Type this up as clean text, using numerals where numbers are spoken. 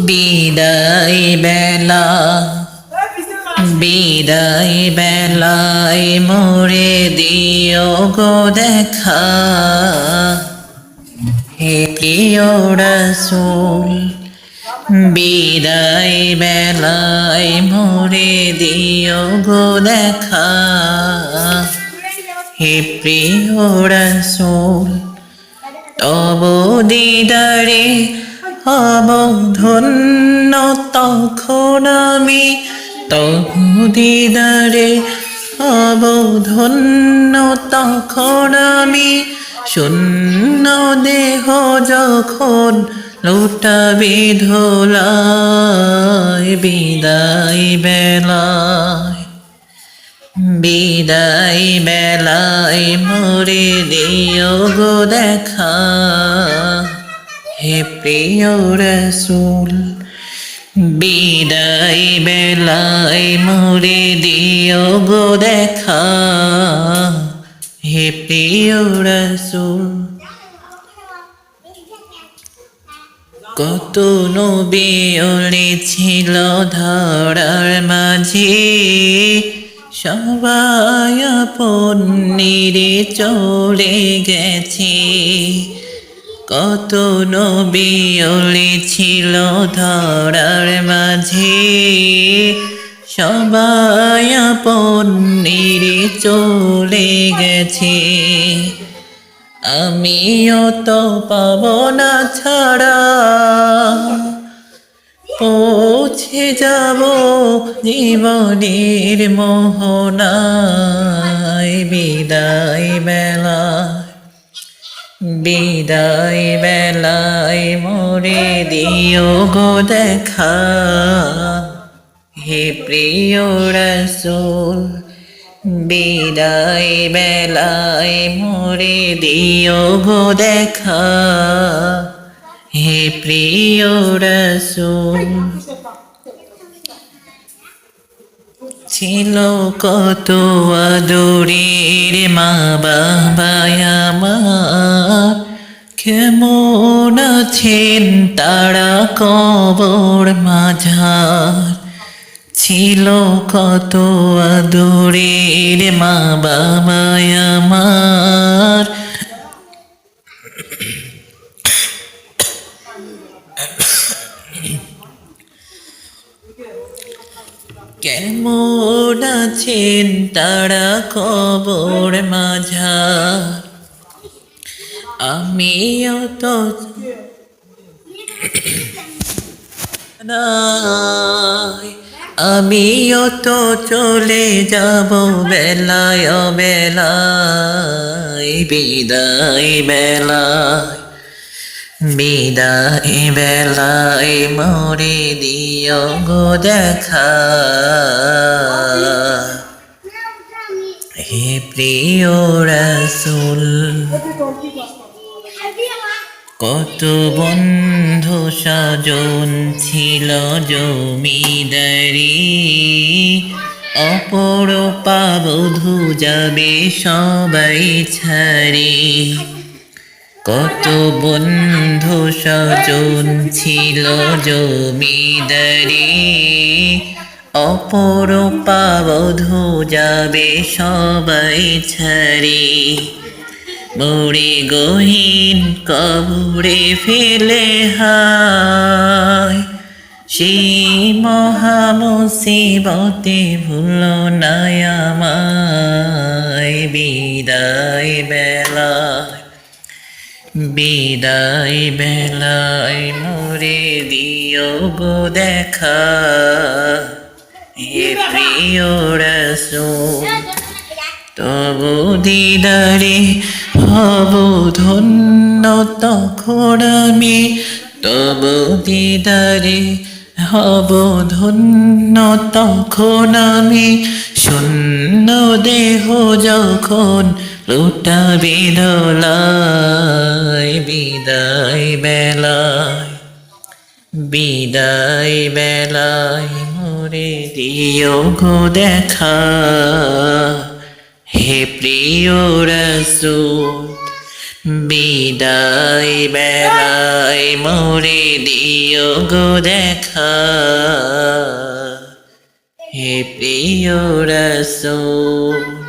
বিদায় বেলা বিদায় বেলায় মোরে দিও গো দেখা, হে প্রিয় রাসূল। বিদায় বেলায় মোরে দিও গো দেখা, হে প্রিয় রাসূল। তব দিদারে হব ধন্য তখন আমি, তব দিদারে হব ধন্য তখন আমি। শূন্য দেহ যখন লুটাবি ধুলায়, বিদায় বেলায় বিদায় বেলায় মোরে দিও গো দেখা, হে প্রিয় রাসূল। বিদায় বেলায় মোরে দিও গো দেখা, হে প্রিয় রাসূল। কত নবী ওলি ছিল ধরার মাঝে, সবাই আপন নিরে চলে গেছে। কত নবী ওলি ছিল ধরার মাঝে, সবাই আপন নিরে চলে গেছে। আমিও তো পাব না ছাড়া, পৌঁছে যাব জীবনের মোহনায়। বিদায় বেলায় বিদায় বেলায় মোরে দিও গো দেখা, হে প্রিয় রাসূল। বিদায় বেলায় মোরে দিও গো দেখা, হে প্রিয় রাসূল। ছিল কত আদরের মা বাবা আমার, কেমন আছেন তারা কবর মাঝার। ছিল কত আদরের মা বাবা আমার, কেমন আছেন তারা কবর মাঝার। আমিও তো আমিও তো চলে যাব বেলায় বেলায়। বিদায় বেলায় বিদায় বেলায় মোরে দিও গো দেখা, হে প্রিয় রাসূল। কত বন্ধু স্বজন ছিল জমিদারি, অপর বধূ যাবে সবাই ছাড়ি। কত বন্ধু স্বজন ছিল জমিদারি, অপর বধূ যাবে সবাই ছাড়ি। মোরে গহীন কবরে ফেলে হায়, সেই মহা মুসিবতে ভুলো না আমায়। বিদায় বেলায় বিদায় বেলায় মোরে দিও গো দেখা, হে প্রিয় রাসূল। তবু দিদারে হব ধন্য তখন আমি, তবু দিদারে হব ধন্য তখন আমি। শূন্য দেহ যখন লুটাবে দোলায়, বিদায় বেলায় বিদায় বেলায় মোরে দিও গো দেখা, হে প্রিয় রাসূল। বিদায় বেলায় মোরে দিও গো দেখা হে প্রিয় রাসূল